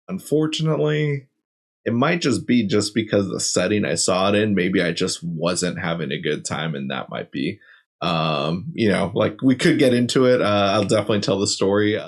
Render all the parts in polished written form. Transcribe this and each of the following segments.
Unfortunately, it might just be just because the setting I saw it in, maybe I just wasn't having a good time, and that might be, like we could get into it. I'll definitely tell the story.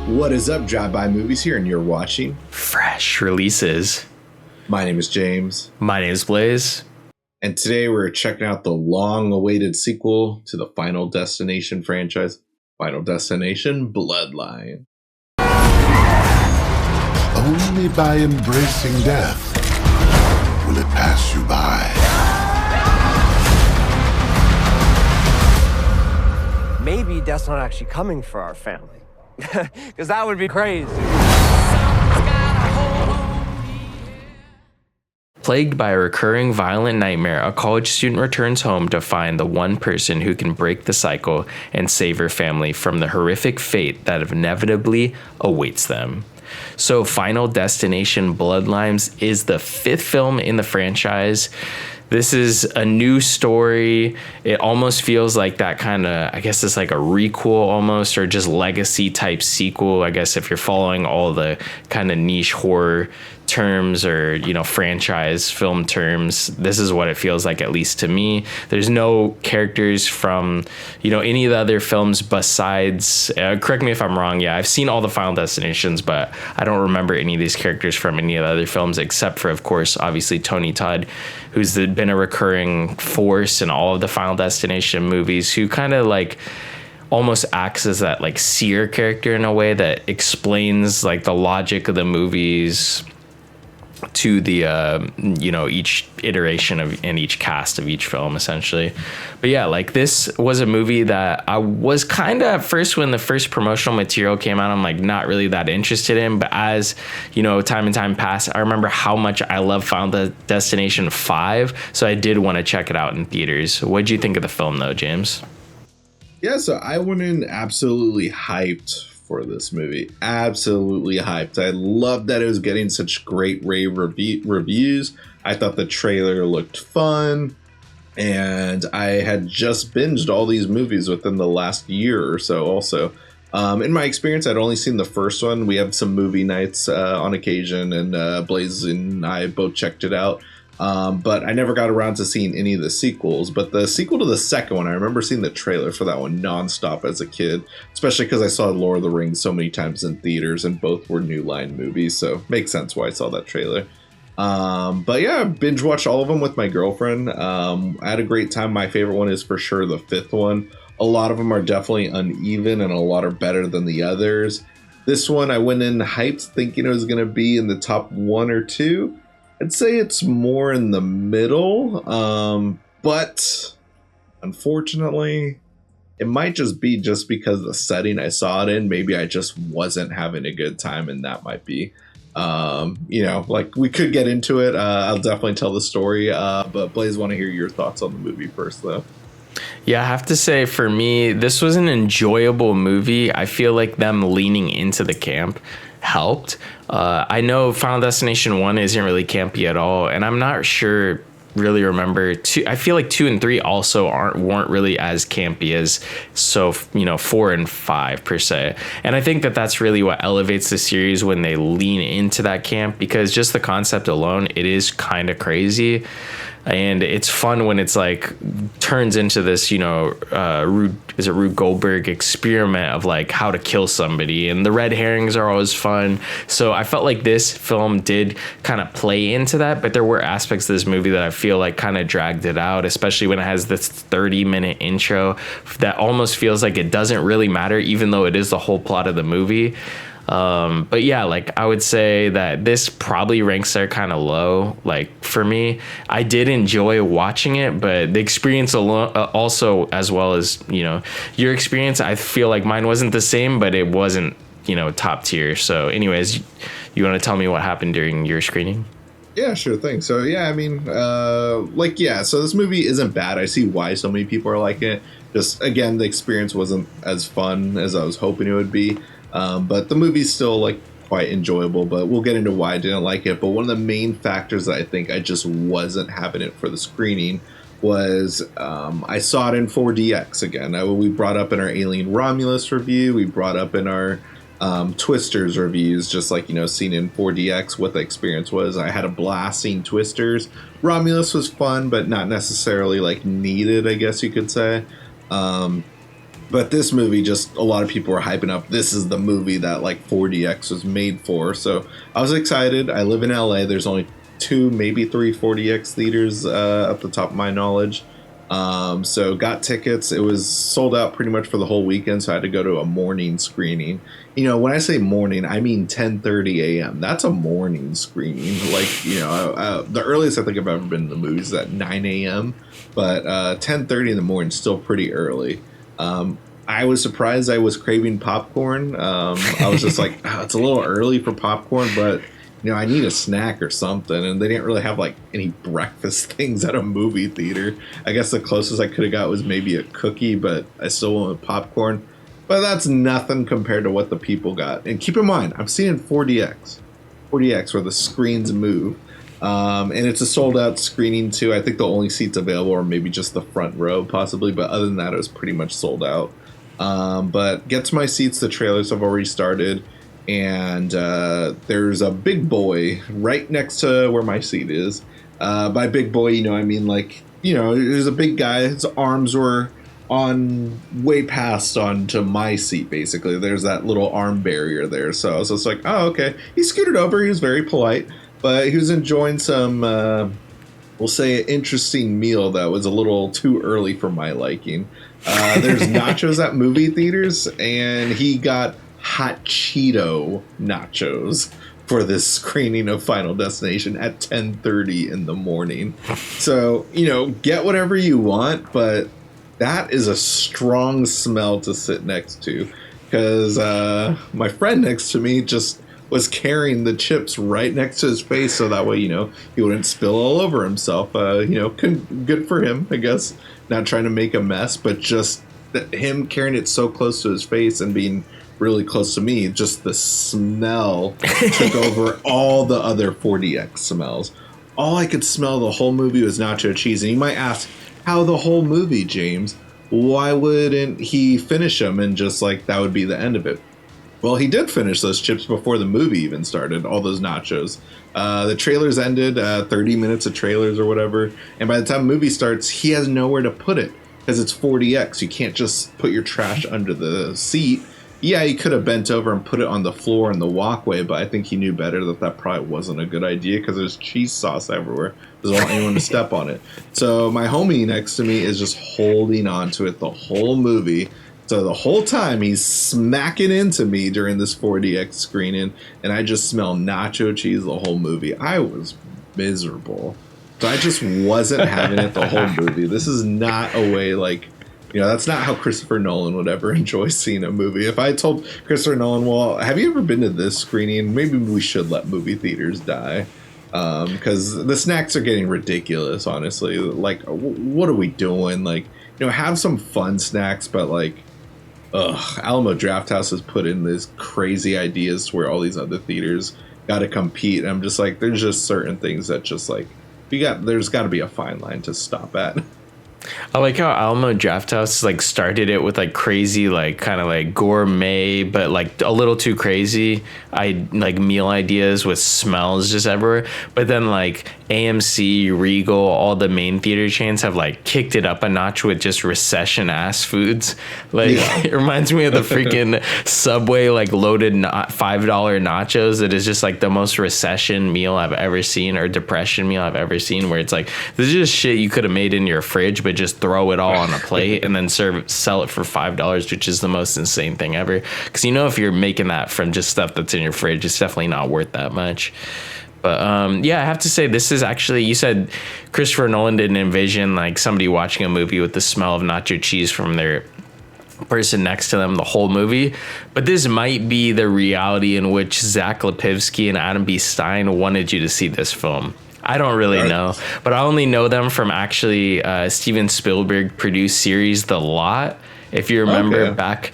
What is up, Drive-By Movies here, and you're watching Fresh Releases. My name is James. My name is Blaise. And today we're checking out the long-awaited sequel to the Final Destination franchise, Final Destination Bloodline. Only by embracing death will it pass you by. Maybe death's not actually coming for our family. Because that would be crazy. Plagued by a recurring violent nightmare, a college student returns home to find the one person who can break the cycle and save her family from the horrific fate that inevitably awaits them. So Final Destination Bloodlines is the fifth film in the franchise. This is a new story. It almost feels like that kind of, I guess it's like a requel almost, or just legacy type sequel. I guess if you're following all the kind of niche horror terms or, franchise film terms, this is what it feels like, at least to me. There's no characters from, any of the other films besides, correct me if I'm wrong. Yeah, I've seen all the Final Destinations, but I don't remember any of these characters from any of the other films, except for, of course, obviously Tony Todd, who's been a recurring force in all of the Final Destination movies, who kind of like almost acts as that like seer character in a way that explains like the logic of the movies to the each iteration of in each cast of each film, essentially. But yeah, like this was a movie that I was kind of at first, when the first promotional material came out, I'm like not really that interested in, but as time and time passed, I remember how much I love Final Destination 5, so I did want to check it out in theaters. What'd you think of the film though, James? Yeah, so I went in absolutely hyped for this movie. Absolutely hyped. I loved that it was getting such great rave reviews. I thought the trailer looked fun, and I had just binged all these movies within the last year or so also. In my experience, I'd only seen the first one. We had some movie nights on occasion, and Blaise and I both checked it out. But I never got around to seeing any of the sequels. But the sequel to the second one, I remember seeing the trailer for that one nonstop as a kid, especially because I saw Lord of the Rings so many times in theaters, and both were New Line movies, so makes sense why I saw that trailer. But yeah, binge watched all of them with my girlfriend. I had a great time. My favorite one is for sure the fifth one. A lot of them are definitely uneven, and a lot are better than the others. This one, I went in hyped thinking it was going to be in the top one or two. I'd say it's more in the middle, but unfortunately, it might just be just because the setting I saw it in, maybe I just wasn't having a good time, and that might be, like we could get into it. I'll definitely tell the story, but Blaise, want to hear your thoughts on the movie first, though. Yeah, I have to say, for me, this was an enjoyable movie. I feel like them leaning into the camp helped. I know Final Destination 1 isn't really campy at all, and I'm not sure really remember two. I feel like 2 and 3 also weren't really as campy as 4 and 5 per se. And I think that that's really what elevates the series when they lean into that camp, because just the concept alone, it is kind of crazy. And it's fun when it's like turns into this, Rube Goldberg experiment of like how to kill somebody, and the red herrings are always fun. So I felt like this film did kind of play into that, but there were aspects of this movie that I feel like kind of dragged it out, especially when it has this 30-minute intro that almost feels like it doesn't really matter, even though it is the whole plot of the movie. But yeah, like I would say that this probably ranks there kind of low. Like for me, I did enjoy watching it, but the experience alone, also, as well as, your experience, I feel like mine wasn't the same, but it wasn't, top tier. So anyways, you want to tell me what happened during your screening? Yeah, sure thing. So yeah, I mean, so this movie isn't bad. I see why so many people are liking it. Just again, the experience wasn't as fun as I was hoping it would be. But the movie's still like quite enjoyable. But we'll get into why I didn't like it. But one of the main factors that I think I just wasn't having it for the screening was I saw it in 4DX again. We brought up in our Alien Romulus review. We brought up in our Twisters reviews, just like, seeing in 4DX what the experience was. I had a blast seeing Twisters. Romulus was fun, but not necessarily like needed, I guess you could say. But this movie, just a lot of people were hyping up. This is the movie that like 4DX was made for. So I was excited. I live in LA. There's only 2, maybe 3 4DX theaters at the top of my knowledge. So got tickets. It was sold out pretty much for the whole weekend, so I had to go to a morning screening. When I say morning, I mean 10:30 a.m. That's a morning screening. Like, the earliest I think I've ever been in the movies is at 9 a.m. But 10:30 in the morning is still pretty early. I was surprised I was craving popcorn. I was just like, it's a little early for popcorn, but I need a snack or something. And they didn't really have like any breakfast things at a movie theater. I guess the closest I could have got was maybe a cookie, but I still went with popcorn. But that's nothing compared to what the people got. And keep in mind, I'm seeing 4DX where the screens move. And it's a sold out screening too. I think the only seats available are maybe just the front row possibly. But other than that, it was pretty much sold out. But get to my seats. The trailers have already started. And there's a big boy right next to where my seat is. By big boy, I mean like, there's a big guy. His arms were on way past onto my seat, basically. There's that little arm barrier there. So I was just like, oh, okay. He scooted over. He was very polite. But he was enjoying some, we'll say, an interesting meal that was a little too early for my liking. There's nachos at movie theaters, and he got hot Cheeto nachos for this screening of Final Destination at 10:30 in the morning. So, get whatever you want, but that is a strong smell to sit next to, because my friend next to me just was carrying the chips right next to his face, so that way, he wouldn't spill all over himself. Good for him, I guess, not trying to make a mess, but just him carrying it so close to his face and being really close to me, just the smell took over all the other 4DX smells. All I could smell the whole movie was nacho cheese. And you might ask, how the whole movie, James? Why wouldn't he finish them and just like that would be the end of it? Well, he did finish those chips before the movie even started, all those nachos. The trailers ended, 30 minutes of trailers or whatever. And by the time the movie starts, he has nowhere to put it because it's 4DX. You can't just put your trash under the seat. Yeah, he could have bent over and put it on the floor in the walkway, but I think he knew better that probably wasn't a good idea because there's cheese sauce everywhere. Doesn't want anyone to step on it. So my homie next to me is just holding on to it the whole movie. So the whole time he's smacking into me during this 4DX screening, and I just smell nacho cheese the whole movie. I was miserable. So I just wasn't having it the whole movie. This is not a way like... that's not how Christopher Nolan would ever enjoy seeing a movie. If I told Christopher Nolan, well, have you ever been to this screening? Maybe we should let movie theaters die. Because the snacks are getting ridiculous, honestly. Like, what are we doing? Like, have some fun snacks, but like, Alamo Drafthouse has put in these crazy ideas to where all these other theaters got to compete. And I'm just like, there's just certain things that just like, there's got to be a fine line to stop at. I like how Alamo Drafthouse like started it with like crazy, like kind of like gourmet, but like a little too crazy. Like meal ideas with smells just everywhere. But then like AMC, Regal, all the main theater chains have like kicked it up a notch with just recession ass foods. Like it reminds me of the freaking Subway like loaded $5 nachos. That is just like the most recession meal I've ever seen, or depression meal I've ever seen. Where it's like this is just shit you could have made in your fridge, but just throw it all on a plate and then sell it for $5, which is the most insane thing ever. Because if you're making that from just stuff that's in your fridge, it's definitely not worth that much. But I have to say, this is actually, you said Christopher Nolan didn't envision like somebody watching a movie with the smell of nacho cheese from their person next to them the whole movie. But this might be the reality in which Zach Lipivsky and Adam B. Stein wanted you to see this film. I don't really know, but I only know them from actually Steven Spielberg produced series The Lot. If you remember back,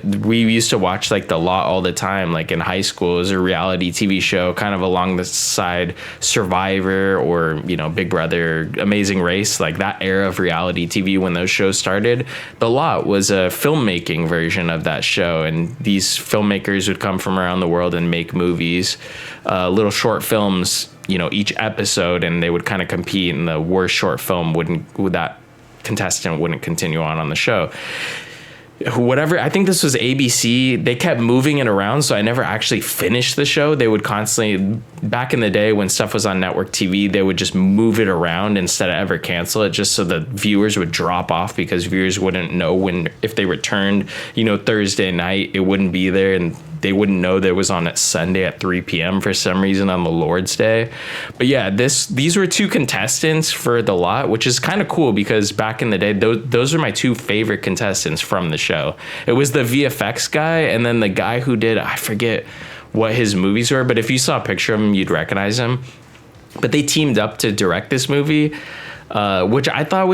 we used to watch like The Lot all the time, like in high school. It was a reality TV show kind of along the side Survivor or, you know, Big Brother, Amazing Race, like that era of reality TV when those shows started. The Lot was a filmmaking version of that show. And these filmmakers would come from around the world and make movies, little short films, you know, each episode, and they would kind of compete, and the worst short film that contestant wouldn't continue on the show. Whatever, I think this was ABC. They kept moving it around, so I never actually finished the show. They would constantly, back in the day when stuff was on network TV, they would just move it around instead of ever cancel it, just so the viewers would drop off, because viewers wouldn't know if they returned, you know, Thursday night, it wouldn't be there, and they wouldn't know that it was on Sunday at 3 p.m. for some reason on the Lord's Day. But yeah, these were two contestants for The Lot, which is kind of cool because back in the day, those are my two favorite contestants from the show. It was the VFX guy, and then the guy who did, I forget what his movies were, but if you saw a picture of him, you'd recognize him. But they teamed up to direct this movie, which I thought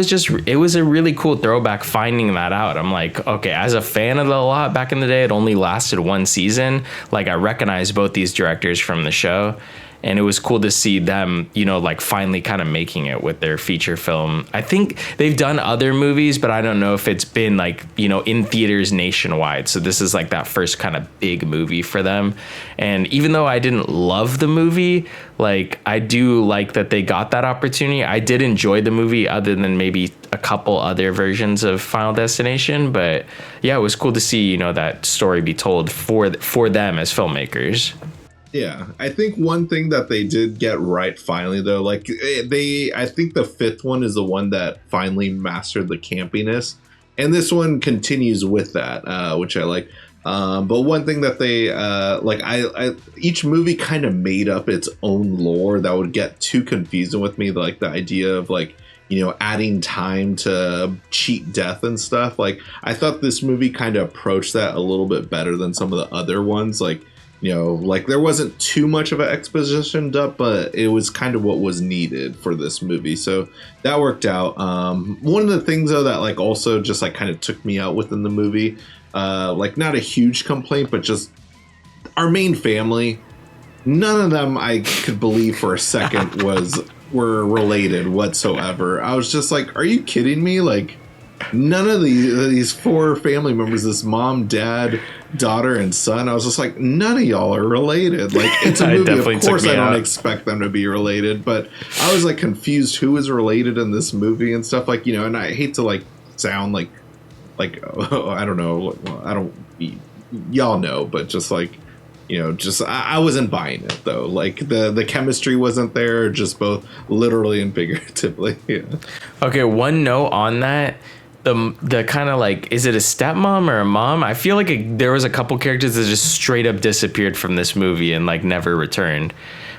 it was a really cool throwback finding that out. I'm like, okay, as a fan of The Lot back in the day, it only lasted one season. Like, I recognized both these directors from the show, and it was cool to see them, you know, like finally kind of making it with their feature film. I think they've done other movies, but I don't know if it's been like, you know, in theaters nationwide. So this is like that first kind of big movie for them. And even though I didn't love the movie, like, I do like that they got that opportunity. I did enjoy the movie, other than maybe a couple other versions of Final Destination. But yeah, it was cool to see, you know, that story be told for them as filmmakers. Yeah, I think one thing that they did get right finally, though, like I think the fifth one is the one that finally mastered the campiness, and this one continues with that, which I like. But one thing that they each movie kind of made up its own lore that would get too confusing with me, like the idea of like, you know, adding time to cheat death and stuff. Like, I thought this movie kind of approached that a little bit better than some of the other ones. Like, you know, like there wasn't too much of an exposition dump, but it was kind of what was needed for this movie. So that worked out. One of the things, though, that like also just like kind of took me out within the movie, like not a huge complaint, but just our main family, none of them I could believe for a second were related whatsoever. I was just like, are you kidding me? Like, none of these four family members, this mom, dad, daughter, and son, I was just like, none of y'all are related. Like, it's a movie, of course I don't expect them to be related, but I was like confused who was related in this movie and stuff, like, you know. And I hate to like sound like I don't know, y'all know, but just like, you know, just I wasn't buying it though. Like the chemistry wasn't there, just both literally and figuratively. Yeah. Okay, one note on that. The kind of like, is it a stepmom or a mom? I feel like there was a couple characters that just straight up disappeared from this movie and like never returned.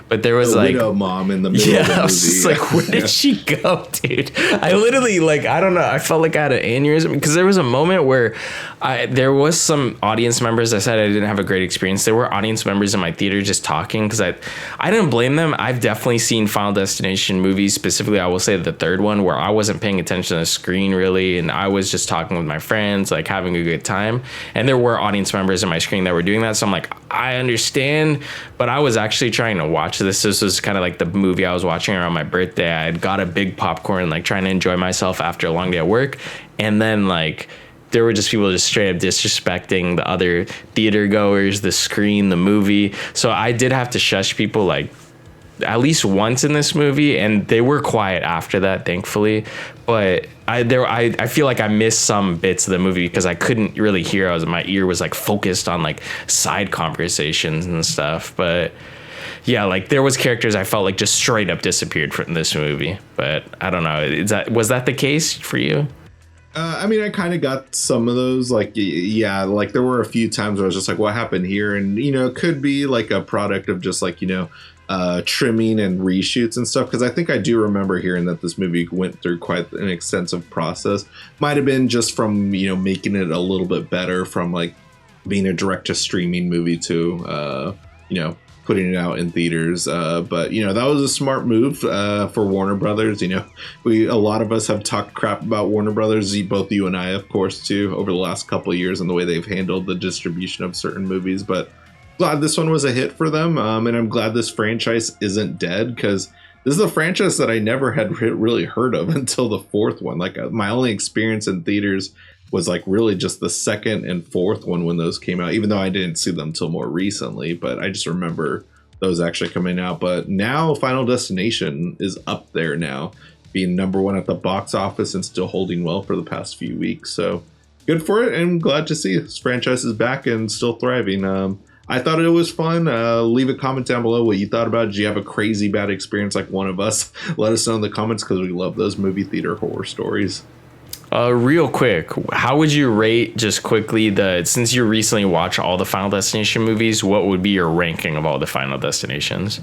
But there was like widow mom in the middle of the movie. I was just like, where did she go, dude? I literally, like, I don't know. I felt like I had an aneurysm because there was a moment where there was some audience members. I said I didn't have a great experience. There were audience members in my theater just talking because I didn't blame them. I've definitely seen Final Destination movies, specifically I will say the third one, where I wasn't paying attention to the screen really, and I was just talking with my friends, like having a good time. And there were audience members in my screen that were doing that. So I'm like, I understand, but I was actually trying to watch this. This was kind of like the movie I was watching around my birthday. I had got a big popcorn, like trying to enjoy myself after a long day at work. And then like there were just people just straight up disrespecting the other theater goers, the screen, the movie. So I did have to shush people like at least once in this movie, and they were quiet after that, thankfully. But I feel like I missed some bits of the movie because I couldn't really hear. My ear was like focused on like side conversations and stuff. But yeah, like there was characters I felt like just straight up disappeared from this movie. But I don't know. Was that the case for you? I mean, I kind of got some of those, like, yeah, like there were a few times where I was just like, what happened here? And, you know, it could be like a product of just like, you know, trimming and reshoots and stuff, because I think I do remember hearing that this movie went through quite an extensive process. Might have been just from, you know, making it a little bit better from like being a direct to streaming movie to you know, putting it out in theaters, but you know, that was a smart move for Warner Brothers. You know, a lot of us have talked crap about Warner Brothers, both you and I, of course, too, over the last couple of years and the way they've handled the distribution of certain movies, but glad this one was a hit for them, and I'm glad this franchise isn't dead, because this is a franchise that I never had really heard of until the fourth one. Like my only experience in theaters was like really just the second and fourth one when those came out, even though I didn't see them till more recently, but I just remember those actually coming out. But now Final Destination is up there now, being #1 at the box office and still holding well for the past few weeks, so good for it, and I'm glad to see this franchise is back and still thriving. I thought it was fun. Leave a comment down below what you thought about it. Did you have a crazy bad experience like one of us? Let us know in the comments, because we love those movie theater horror stories. Real quick, how would you rate, just quickly, since you recently watched all the Final Destination movies, what would be your ranking of all the Final Destinations?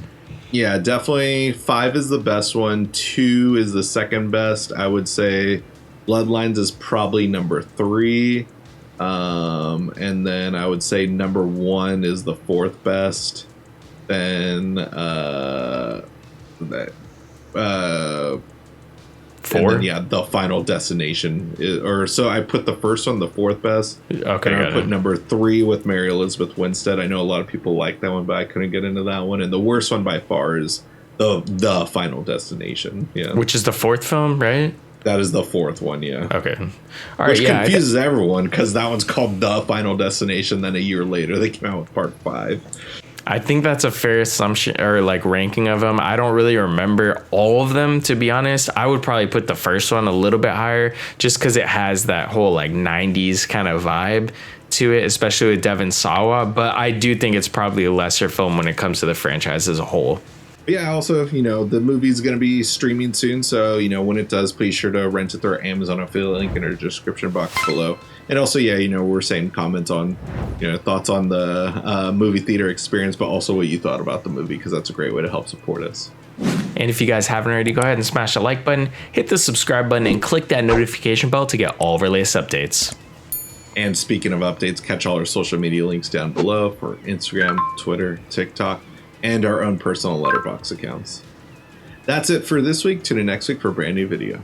Yeah, definitely 5 is the best one. 2 is the second best. I would say Bloodlines is probably #3. And then I would say #1 is the 4th best. Then 4? Then, yeah, the Final Destination so I put the first one the 4th best. Okay, and I put #3 with Mary Elizabeth Winstead. I know a lot of people like that one, but I couldn't get into that one. And the worst one by far is the Final Destination. Yeah, which is the 4th film, right? That is the 4th one, yeah. Okay. All right, which confuses everyone, because that one's called The Final Destination. Then a year later, they came out with part 5. I think that's a fair assumption, or like ranking of them. I don't really remember all of them, to be honest. I would probably put the first one a little bit higher, just because it has that whole like 90s kind of vibe to it, especially with Devon Sawa. But I do think it's probably a lesser film when it comes to the franchise as a whole. Yeah, also, you know, the movie's going to be streaming soon, so, you know, when it does, please sure to rent it through Amazon. Affiliate link in our description box below. And also, yeah, you know, we're saying comments on, you know, thoughts on the movie theater experience, but also what you thought about the movie, because that's a great way to help support us. And if you guys haven't already, go ahead and smash the like button, hit the subscribe button, and click that notification bell to get all of our latest updates. And speaking of updates, catch all our social media links down below for Instagram, Twitter, TikTok, and our own personal letterbox accounts. That's it for this week. Tune in next week for a brand new video.